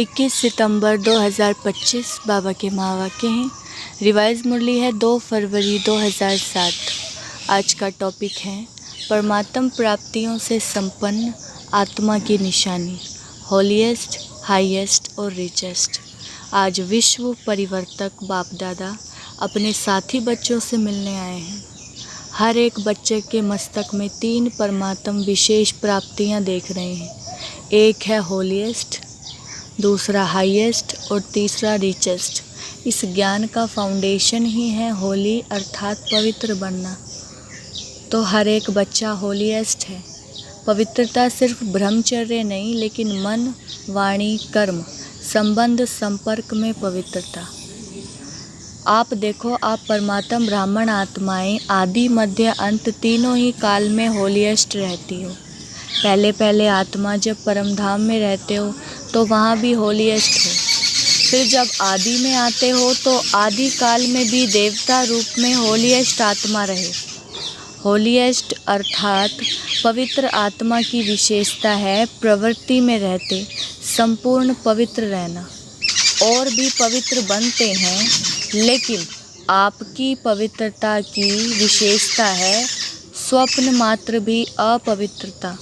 21 सितंबर 2025 बाबा के महावाक्य हैं। रिवाइज मुरली है 2 फरवरी 2007। आज का टॉपिक है परमात्म प्राप्तियों से संपन्न आत्मा की निशानी, होलीएस्ट, हाईएस्ट और रिचेस्ट। आज विश्व परिवर्तक बाप दादा अपने साथी बच्चों से मिलने आए हैं। हर एक बच्चे के मस्तक में 3 परमात्म विशेष प्राप्तियां देख रहे हैं। एक है होलीएस्ट, दूसरा हाईएस्ट और तीसरा रिचेस्ट। इस ज्ञान का फाउंडेशन ही है होली अर्थात पवित्र बनना। तो हर एक बच्चा होलीएस्ट है। पवित्रता सिर्फ ब्रह्मचर्य नहीं, लेकिन मन, वाणी, कर्म, संबंध, संपर्क में पवित्रता। आप देखो, आप परमात्म ब्राह्मण आत्माएं आदि मध्य अंत तीनों ही काल में होलीएस्ट रहती हो। पहले आत्मा जब परम धाम में रहते हो तो वहाँ भी होलीएस्ट हो। फिर जब आदि में आते हो तो आदि काल में भी देवता रूप में होलीएस्ट आत्मा रहे। होलीएस्ट अर्थात पवित्र आत्मा की विशेषता है प्रवृत्ति में रहते संपूर्ण पवित्र रहना। और भी पवित्र बनते हैं, लेकिन आपकी पवित्रता की विशेषता है स्वप्न मात्र भी अपवित्रता,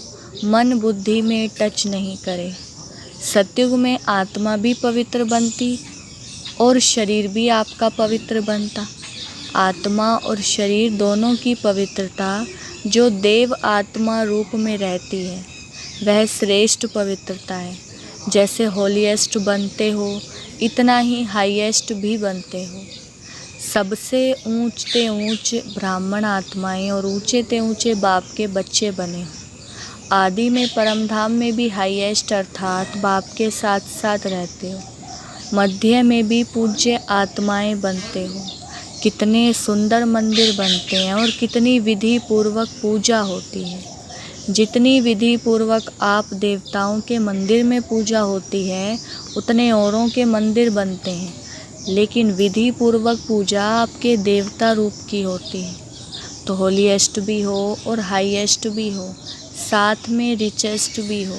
मन बुद्धि में टच नहीं करे। सतयुग में आत्मा भी पवित्र बनती और शरीर भी आपका पवित्र बनता। आत्मा और शरीर दोनों की पवित्रता जो देव आत्मा रूप में रहती है वह श्रेष्ठ पवित्रता है। जैसे होलीएस्ट बनते हो इतना ही हाईएस्ट भी बनते हो। सबसे ऊंचते ऊंच ब्राह्मण आत्माएं और ऊंचे ऊंचे बाप के बच्चे बने हो। आदि में परमधाम में भी हाईएस्ट अर्थात बाप के साथ साथ रहते हो। मध्य में भी पूज्य आत्माएं बनते हो। कितने सुंदर मंदिर बनते हैं और कितनी विधि पूर्वक पूजा होती है। जितनी विधि पूर्वक आप देवताओं के मंदिर में पूजा होती है उतने औरों के मंदिर बनते हैं, लेकिन विधि पूर्वक पूजा आपके देवता रूप की होती है। तो होलीएस्ट भी हो और हाईएस्ट भी हो, साथ में रिचेस्ट भी हो।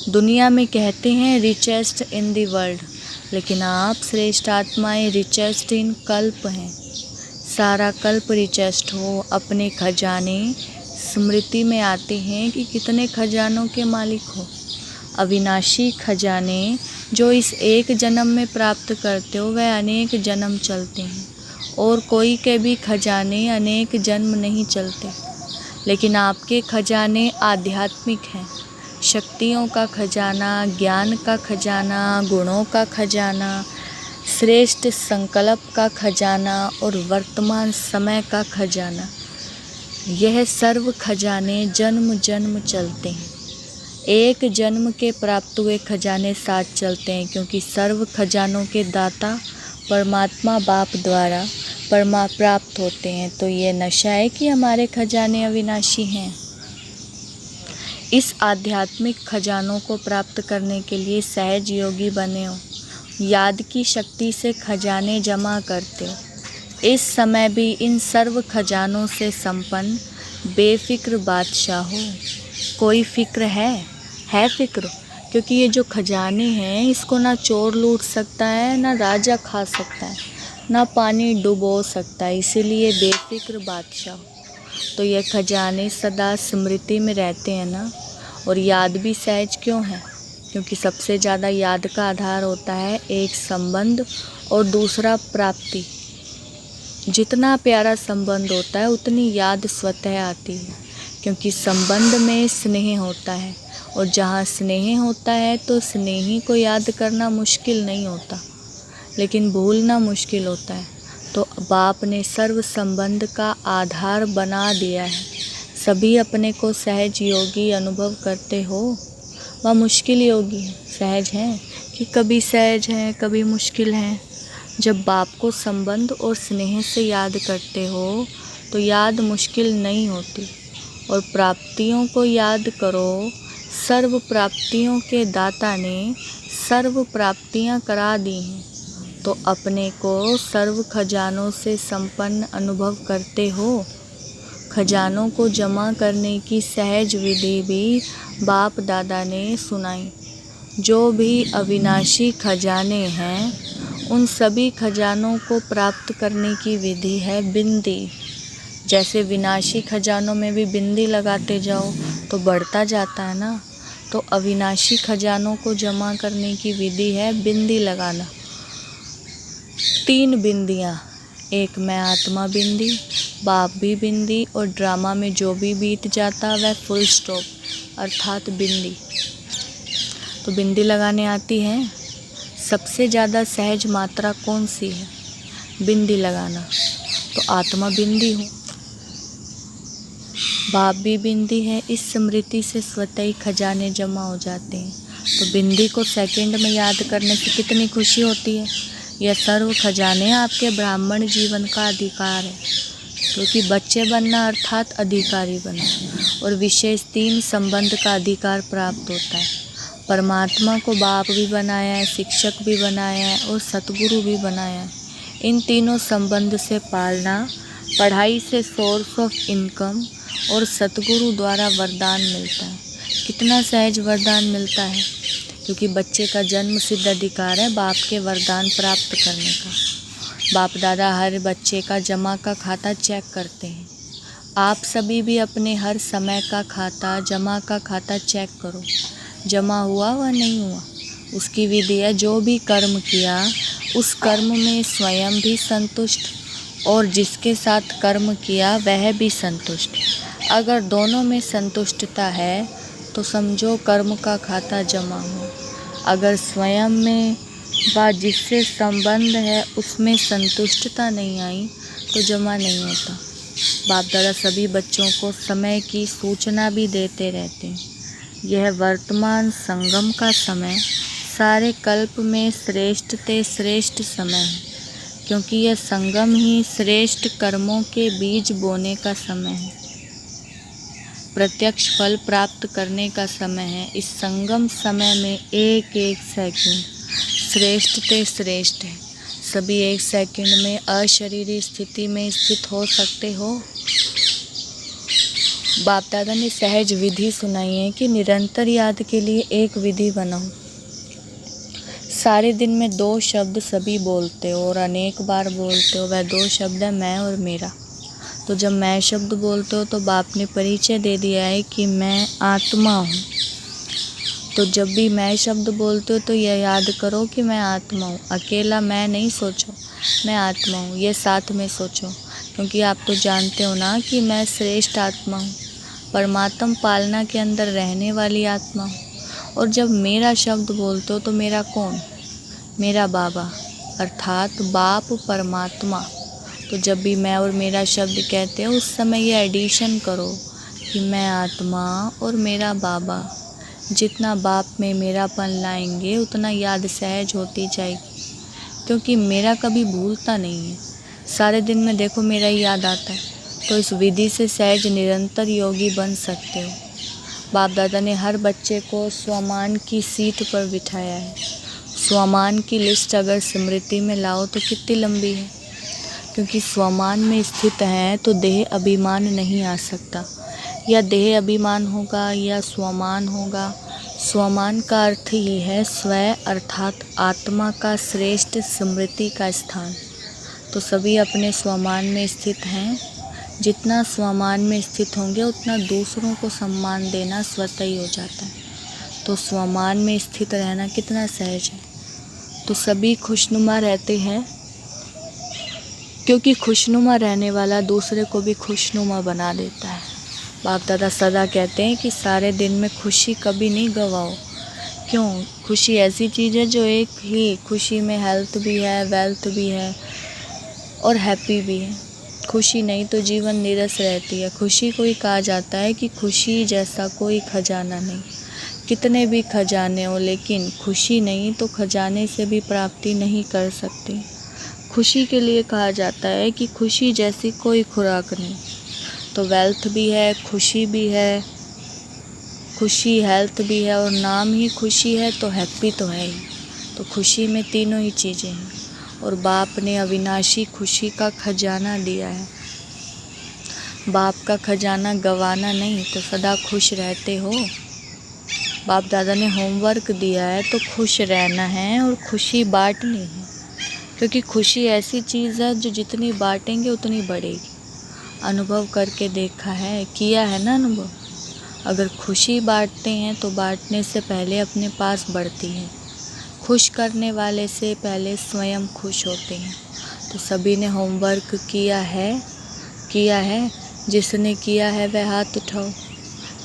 दुनिया में कहते हैं रिचेस्ट इन द वर्ल्ड, लेकिन आप श्रेष्ठ आत्माएं रिचेस्ट इन कल्प हैं। सारा कल्प रिचेस्ट हो। अपने खजाने स्मृति में आते हैं कि कितने खजानों के मालिक हो। अविनाशी खजाने जो इस एक जन्म में प्राप्त करते हो वह अनेक जन्म चलते हैं, और कोई के भी खजाने अनेक जन्म नहीं चलते। लेकिन आपके खजाने आध्यात्मिक हैं। शक्तियों का खजाना, ज्ञान का खजाना, गुणों का खजाना, श्रेष्ठ संकल्प का खजाना और वर्तमान समय का खजाना। यह सर्व खजाने जन्म जन्म चलते हैं। एक जन्म के प्राप्त हुए खजाने साथ चलते हैं, क्योंकि सर्व खजानों के दाता परमात्मा बाप द्वारा प्राप्त होते हैं। तो ये नशा है कि हमारे खजाने अविनाशी हैं। इस आध्यात्मिक खजानों को प्राप्त करने के लिए सहज योगी बने हो। याद की शक्ति से खजाने जमा करते हो। इस समय भी इन सर्व खजानों से संपन्न बेफिक्र बादशाह हो। कोई फिक्र है फिक्र, क्योंकि ये जो खजाने हैं इसको ना चोर लूट सकता है, ना राजा खा सकता है, ना पानी डुबो सकता है। इसीलिए बेफिक्र बादशाह। तो ये खजाने सदा स्मृति में रहते हैं ना। और याद भी सहज क्यों है? क्योंकि सबसे ज़्यादा याद का आधार होता है एक संबंध और दूसरा प्राप्ति। जितना प्यारा संबंध होता है उतनी याद स्वतः आती है, क्योंकि संबंध में स्नेह होता है, और जहाँ स्नेह होता है तो स्नेही को याद करना मुश्किल नहीं होता, लेकिन भूलना मुश्किल होता है। तो बाप ने सर्व संबंध का आधार बना दिया है। सभी अपने को सहज योगी अनुभव करते हो व मुश्किल योगी है। सहज हैं कि कभी सहज हैं कभी मुश्किल हैं। जब बाप को संबंध और स्नेह से याद करते हो तो याद मुश्किल नहीं होती। और प्राप्तियों को याद करो। सर्व प्राप्तियों के दाता ने सर्व प्राप्तियां करा दी हैं, तो अपने को सर्व खजानों से संपन्न अनुभव करते हो। खजानों को जमा करने की सहज विधि भी बाप दादा ने सुनाई। जो भी अविनाशी खजाने हैं, उन सभी खजानों को प्राप्त करने की विधि है बिंदी। जैसे विनाशी खजानों में भी बिंदी लगाते जाओ तो बढ़ता जाता है ना, तो अविनाशी खजानों को जमा करने की विधि है बिंदी लगाना। 3 बिंदियाँ, एक मैं आत्मा बिंदी, बाप भी बिंदी, और ड्रामा में जो भी बीत जाता वह फुल स्टॉप अर्थात बिंदी। तो बिंदी लगाने आती है। सबसे ज़्यादा सहज मात्रा कौन सी है? बिंदी लगाना। तो आत्मा बिंदी हूँ, बाप भी बिंदी है। इस स्मृति से स्वतः ही खजाने जमा हो जाते हैं। तो बिंदी को सेकंड में याद करने से कितनी खुशी होती है। यह सर्व खजाने आपके ब्राह्मण जीवन का अधिकार है, क्योंकि बच्चे बनना अर्थात अधिकारी बनना, और विशेष 3 संबंध का अधिकार प्राप्त होता है। परमात्मा को बाप भी बनाया है, शिक्षक भी बनाया है और सतगुरु भी बनाया है। इन तीनों संबंध से पालना, पढ़ाई से सोर्स ऑफ इनकम और सतगुरु द्वारा वरदान मिलता है। कितना सहज वरदान मिलता है, क्योंकि बच्चे का जन्म सिद्ध अधिकार है बाप के वरदान प्राप्त करने का। बाप दादा हर बच्चे का जमा का खाता चेक करते हैं। आप सभी भी अपने हर समय का खाता, जमा का खाता चेक करो। जमा हुआ व नहीं हुआ, उसकी विधि है जो भी कर्म किया उस कर्म में स्वयं भी संतुष्ट और जिसके साथ कर्म किया वह भी संतुष्ट। अगर दोनों में संतुष्टता है तो समझो कर्म का खाता जमा हो। अगर स्वयं में व जिससे संबंध है उसमें संतुष्टता नहीं आई तो जमा नहीं होता। बाप दादा सभी बच्चों को समय की सूचना भी देते रहते हैं। यह वर्तमान संगम का समय सारे कल्प में श्रेष्ठ ते श्रेष्ठ समय है, क्योंकि यह संगम ही श्रेष्ठ कर्मों के बीज बोने का समय है, प्रत्यक्ष फल प्राप्त करने का समय है। इस संगम समय में एक एक सेकंड श्रेष्ठ ते श्रेष्ठ है। सभी एक सेकंड में अशरीरी स्थिति में स्थित हो सकते हो। बाप दादा ने सहज विधि सुनाई है कि निरंतर याद के लिए एक विधि बनाओ। सारे दिन में 2 शब्द सभी बोलते हो और अनेक बार बोलते हो, वह 2 शब्द है मैं और मेरा। तो जब मैं शब्द बोलते हो तो बाप ने परिचय दे दिया है कि मैं आत्मा हूँ। तो जब भी मैं शब्द बोलते हो तो यह याद करो कि मैं आत्मा हूँ। अकेला मैं नहीं सोचो, मैं आत्मा हूँ, ये साथ में सोचो, क्योंकि आप तो जानते हो ना कि मैं श्रेष्ठ आत्मा हूँ, परमात्म पालना के अंदर रहने वाली आत्मा हूँ। और जब मेरा शब्द बोलते हो तो मेरा कौन? मेरा बाबा अर्थात बाप परमात्मा। तो जब भी मैं और मेरा शब्द कहते हो उस समय ये एडिशन करो कि मैं आत्मा और मेरा बाबा। जितना बाप में मेरापन लाएंगे उतना याद सहज होती जाएगी, क्योंकि मेरा कभी भूलता नहीं है। सारे दिन में देखो मेरा ही याद आता है। तो इस विधि से सहज निरंतर योगी बन सकते हो। बाप दादा ने हर बच्चे को स्वमान की सीट पर बिठाया है। स्वमान की लिस्ट अगर स्मृति में लाओ तो कितनी लंबी है, क्योंकि स्वमान में स्थित हैं तो देह अभिमान नहीं आ सकता। या देह अभिमान होगा या स्वमान होगा। स्वमान का अर्थ ही है स्वयं अर्थात आत्मा का श्रेष्ठ स्मृति का स्थान। तो सभी अपने स्वमान में स्थित हैं। जितना स्वमान में स्थित होंगे उतना दूसरों को सम्मान देना स्वतः ही हो जाता है। तो स्वमान में स्थित रहना कितना सहज है। तो सभी खुशनुमा रहते हैं, क्योंकि खुशनुमा रहने वाला दूसरे को भी खुशनुमा बना देता है। बाप दादा सदा कहते हैं कि सारे दिन में खुशी कभी नहीं गवाओ। क्यों? खुशी ऐसी चीज़ है जो एक ही, खुशी में हेल्थ भी है, वेल्थ भी है और हैप्पी भी है। खुशी नहीं तो जीवन नीरस रहती है। खुशी को ही कहा जाता है कि खुशी जैसा कोई खजाना नहीं। कितने भी खजाने हो, लेकिन खुशी नहीं तो खजाने से भी प्राप्ति नहीं कर सकती। खुशी के लिए कहा जाता है कि खुशी जैसी कोई खुराक नहीं। तो वेल्थ भी है, खुशी भी है, खुशी हेल्थ भी है और नाम ही खुशी है तो हैप्पी तो है ही। तो खुशी में तीनों ही चीज़ें हैं और बाप ने अविनाशी खुशी का खजाना दिया है। बाप का खजाना गवाना नहीं, तो सदा खुश रहते हो। बाप दादा ने होमवर्क दिया है तो खुश रहना है और खुशी बांटनी है, क्योंकि खुशी ऐसी चीज़ है जो जितनी बांटेंगे उतनी बढ़ेगी। अनुभव करके देखा है, किया है ना अनुभव। अगर खुशी बांटते हैं तो बांटने से पहले अपने पास बढ़ती है। खुश करने वाले से पहले स्वयं खुश होते हैं। तो सभी ने होमवर्क किया है। जिसने किया है वह हाथ उठाओ।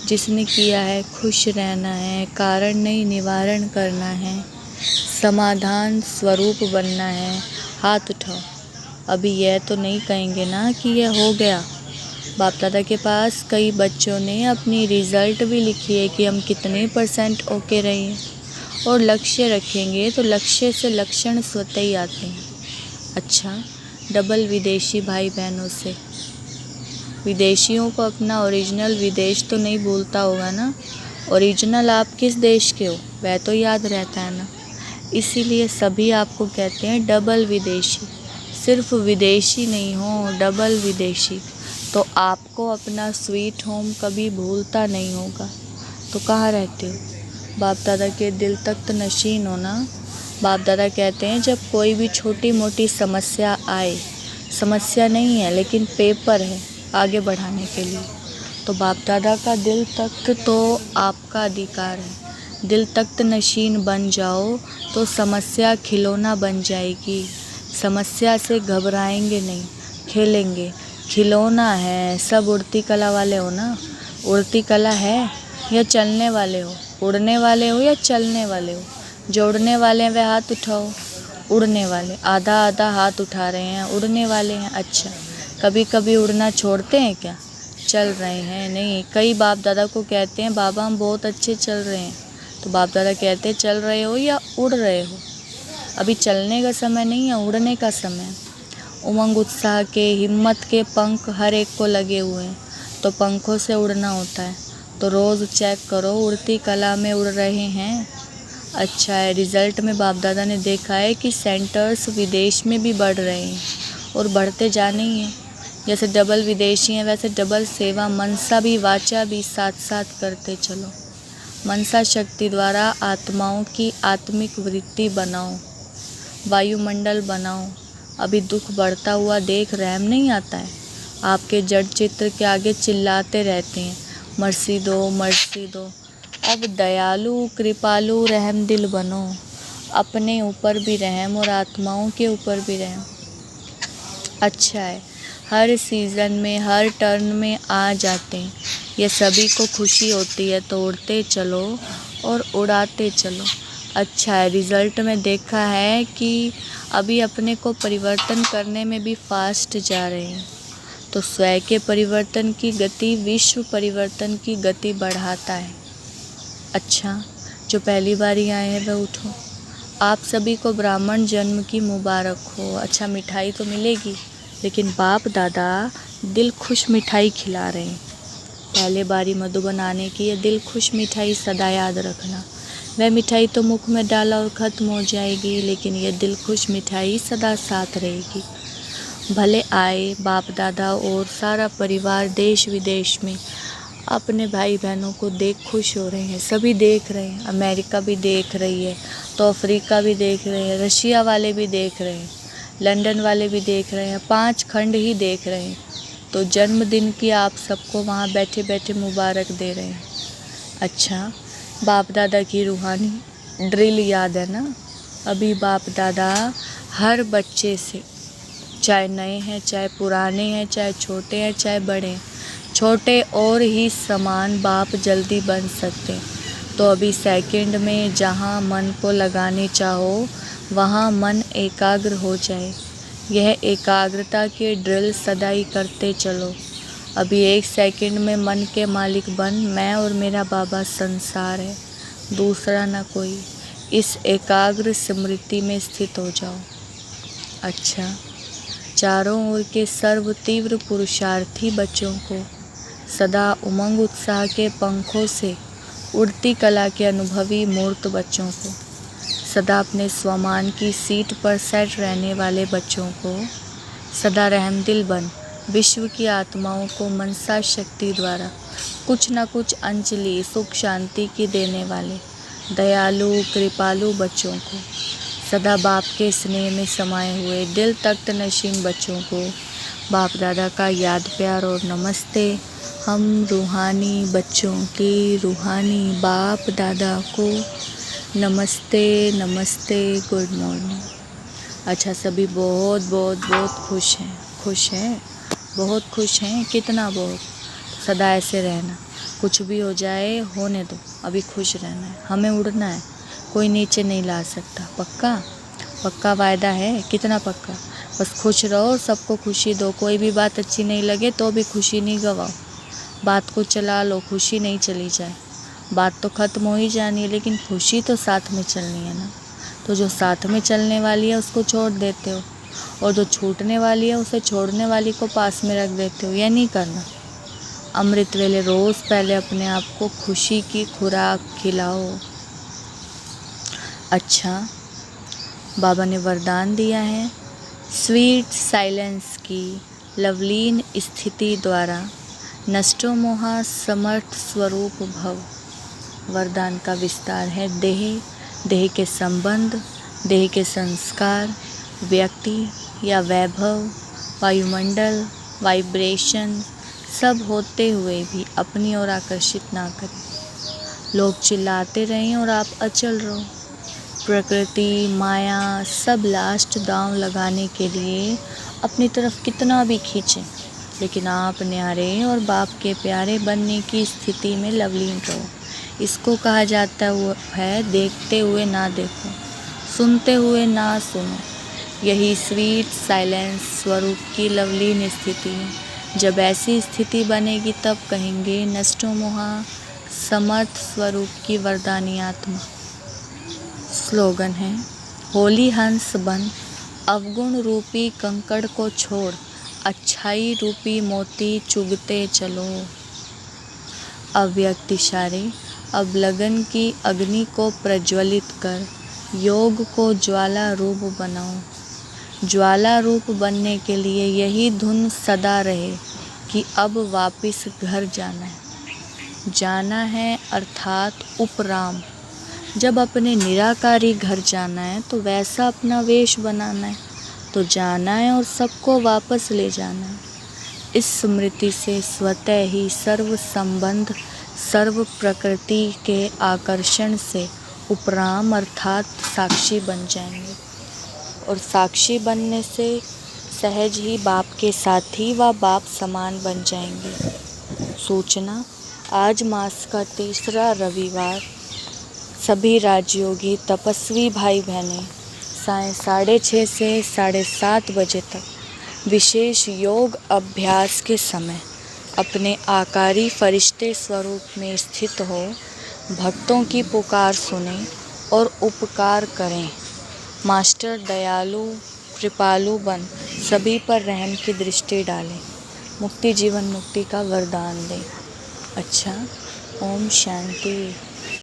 जिसने किया है खुश रहना है, कारण नहीं निवारण करना है, समाधान स्वरूप बनना है, हाथ उठाओ। अभी यह तो नहीं कहेंगे ना कि यह हो गया। बाप दादा के पास कई बच्चों ने अपनी रिज़ल्ट भी लिखी है कि हम कितने % ओके रहे हैं, और लक्ष्य रखेंगे तो लक्ष्य से लक्षण स्वतः ही आते हैं। अच्छा, डबल विदेशी भाई बहनों से, विदेशियों को अपना ओरिजिनल विदेश तो नहीं भूलता होगा ना। ओरिजिनल आप किस देश के हो वह तो याद रहता है ना। इसीलिए सभी आपको कहते हैं डबल विदेशी। सिर्फ विदेशी नहीं हो, डबल विदेशी। तो आपको अपना स्वीट होम कभी भूलता नहीं होगा। तो कहाँ रहते हो? बाप दादा के दिल तख्त नशीन हो ना। बाप दादा कहते हैं जब कोई भी छोटी मोटी समस्या आए, समस्या नहीं है लेकिन पेपर है आगे बढ़ाने के लिए, तो बाप दादा का दिल तख्त तो आपका अधिकार है। दिल तख्त नशीन बन जाओ तो समस्या खिलौना बन जाएगी। समस्या से घबराएंगे नहीं, खेलेंगे। खिलौना है। सब उड़ती कला वाले हो ना। उड़ती कला है या चलने वाले हो? उड़ने वाले हो या चलने वाले हो? जो उड़ने वाले हैं वह हाथ उठाओ। उड़ने वाले आधा आधा हाथ उठा रहे हैं, उड़ने वाले हैं। अच्छा, कभी कभी उड़ना छोड़ते हैं क्या? चल रहे हैं? नहीं। कई बाप दादा को कहते हैं बाबा हम बहुत अच्छे चल रहे हैं, तो बाप दादा कहते हैं चल रहे हो या उड़ रहे हो? अभी चलने का समय नहीं है, उड़ने का समय है। उमंग उत्साह के, हिम्मत के पंख हर एक को लगे हुए हैं, तो पंखों से उड़ना होता है। तो रोज़ चेक करो उड़ती कला में उड़ रहे हैं। अच्छा है, रिज़ल्ट में बाप दादा ने देखा है कि सेंटर्स विदेश में भी बढ़ रहे हैं और बढ़ते जाने ही हैं। जैसे डबल विदेशी हैं वैसे डबल सेवा, मनसा भी वाचा भी साथ साथ करते चलो। मनसा शक्ति द्वारा आत्माओं की आत्मिक वृत्ति बनाओ, वायुमंडल बनाओ। अभी दुख बढ़ता हुआ देख रहम नहीं आता है। आपके जड़ चित्र के आगे चिल्लाते रहते हैं मर्सी दो, मर्सी दो। अब दयालु, कृपालु, रहम दिल बनो। अपने ऊपर भी रहम और आत्माओं के ऊपर भी रहम। अच्छा है, हर सीज़न में हर टर्न में आ जाते हैं। ये सभी को खुशी होती है तो उड़ते चलो और उड़ाते चलो। अच्छा है, रिज़ल्ट में देखा है कि अभी अपने को परिवर्तन करने में भी फास्ट जा रहे हैं। तो स्वयं के परिवर्तन की गति विश्व परिवर्तन की गति बढ़ाता है। अच्छा, जो पहली बारी आए हैं वह उठो। आप सभी को ब्राह्मण जन्म की मुबारक हो। अच्छा, मिठाई तो मिलेगी, लेकिन बाप दादा दिल खुश मिठाई खिला रहे हैं। पहले बारी मधुबन आने की ये दिल खुश मिठाई सदा याद रखना। वह मिठाई तो मुख में डाला और ख़त्म हो जाएगी, लेकिन ये दिल खुश मिठाई सदा साथ रहेगी। भले आए बाप दादा और सारा परिवार देश विदेश में अपने भाई बहनों को देख खुश हो रहे हैं। सभी देख रहे हैं, अमेरिका भी देख रही है, तो अफ्रीका भी देख रहे हैं, रशिया वाले भी देख रहे हैं, लंदन वाले भी देख रहे हैं, 5 खंड ही देख रहे हैं। तो जन्मदिन की आप सबको वहाँ बैठे बैठे मुबारक दे रहे हैं। अच्छा, बाप दादा की रूहानी ड्रिल याद है ना? अभी बाप दादा हर बच्चे से, चाहे नए हैं चाहे पुराने हैं, चाहे छोटे हैं चाहे बड़े हैं, छोटे और ही समान बाप जल्दी बन सकते हैं। तो अभी सेकंड में जहाँ मन को लगाने चाहो वहाँ मन एकाग्र हो जाए। यह एकाग्रता के ड्रिल सदा ही करते चलो। अभी 1 सेकंड में मन के मालिक बन, मैं और मेरा बाबा संसार है, दूसरा ना कोई। इस एकाग्र स्मृति में स्थित हो जाओ। अच्छा, चारों ओर के सर्व तीव्र पुरुषार्थी बच्चों को सदा उमंग उत्साह के पंखों से उड़ती कला के अनुभवी मूर्त बच्चों को, सदा अपने स्वमान की सीट पर सेट रहने वाले बच्चों को, सदा रहमदिल बन विश्व की आत्माओं को मनसा शक्ति द्वारा कुछ न कुछ अंजलि सुख शांति की देने वाले दयालु कृपालु बच्चों को, सदा बाप के स्नेह में समाये हुए दिल तख्त नशीन बच्चों को बाप दादा का याद प्यार और नमस्ते। हम रूहानी बच्चों की रूहानी बाप दादा को नमस्ते नमस्ते, गुड मॉर्निंग। अच्छा, सभी बहुत बहुत बहुत खुश हैं, बहुत खुश हैं, कितना बहुत। सदा ऐसे रहना, कुछ भी हो जाए होने दो, अभी खुश रहना है, हमें उड़ना है, कोई नीचे नहीं ला सकता। पक्का पक्का वायदा है, कितना पक्का। बस खुश रहो, सबको खुशी दो, कोई भी बात अच्छी नहीं लगे तो भी खुशी नहीं गवाओ, बात को चला लो, खुशी नहीं चली जाए। बात तो ख़त्म हो ही जानी है, लेकिन खुशी तो साथ में चलनी है ना। तो जो साथ में चलने वाली है उसको छोड़ देते हो, और जो छूटने वाली है उसे छोड़ने वाली को पास में रख देते हो। यह नहीं करना। अमृत वेले रोज़ पहले अपने आप को खुशी की खुराक खिलाओ। अच्छा, बाबा ने वरदान दिया है, स्वीट साइलेंस की लवलीन स्थिति द्वारा नष्टो मोहा समर्थ स्वरूप भव। वरदान का विस्तार है, देह के संबंध, देह के संस्कार, व्यक्ति या वैभव, वायुमंडल, वाइब्रेशन सब होते हुए भी अपनी ओर आकर्षित ना करें। लोग चिल्लाते रहें और आप अचल रहो। प्रकृति माया सब लास्ट दांव लगाने के लिए अपनी तरफ कितना भी खींचें, लेकिन आप न्यारे और बाप के प्यारे बनने की स्थिति में लवलीन रहो। इसको कहा जाता है देखते हुए ना देखो, सुनते हुए ना सुनो। यही स्वीट साइलेंस स्वरूप की लवलीन स्थिति है। जब ऐसी स्थिति बनेगी तब कहेंगे नष्टो मोहा समर्थ स्वरूप की वरदानी आत्मा। स्लोगन है, होली हंस बन, अवगुण रूपी कंकड़ को छोड़, अच्छाई रूपी मोती चुगते चलो। अव्यक्त इशारे, अब लगन की अग्नि को प्रज्वलित कर योग को ज्वाला रूप बनाओ। ज्वाला रूप बनने के लिए यही धुन सदा रहे कि अब वापस घर जाना है अर्थात उपराम। जब अपने निराकारी घर जाना है तो वैसा अपना वेश बनाना है, तो जाना है और सबको वापस ले जाना है। इस स्मृति से स्वतः ही सर्व संबंध सर्व प्रकृति के आकर्षण से उपराम अर्थात साक्षी बन जाएंगे, और साक्षी बनने से सहज ही बाप के साथी व बाप समान बन जाएंगे। सूचना, आज मास का तीसरा रविवार सभी राजयोगी तपस्वी भाई बहनें सायं 6:30 से 7:30 बजे तक विशेष योग अभ्यास के समय अपने आकारी फरिश्ते स्वरूप में स्थित हो भक्तों की पुकार सुनें और उपकार करें। मास्टर दयालु कृपालु बन सभी पर रहम की दृष्टि डालें, मुक्ति जीवन मुक्ति का वरदान दें। अच्छा, ओम शांति।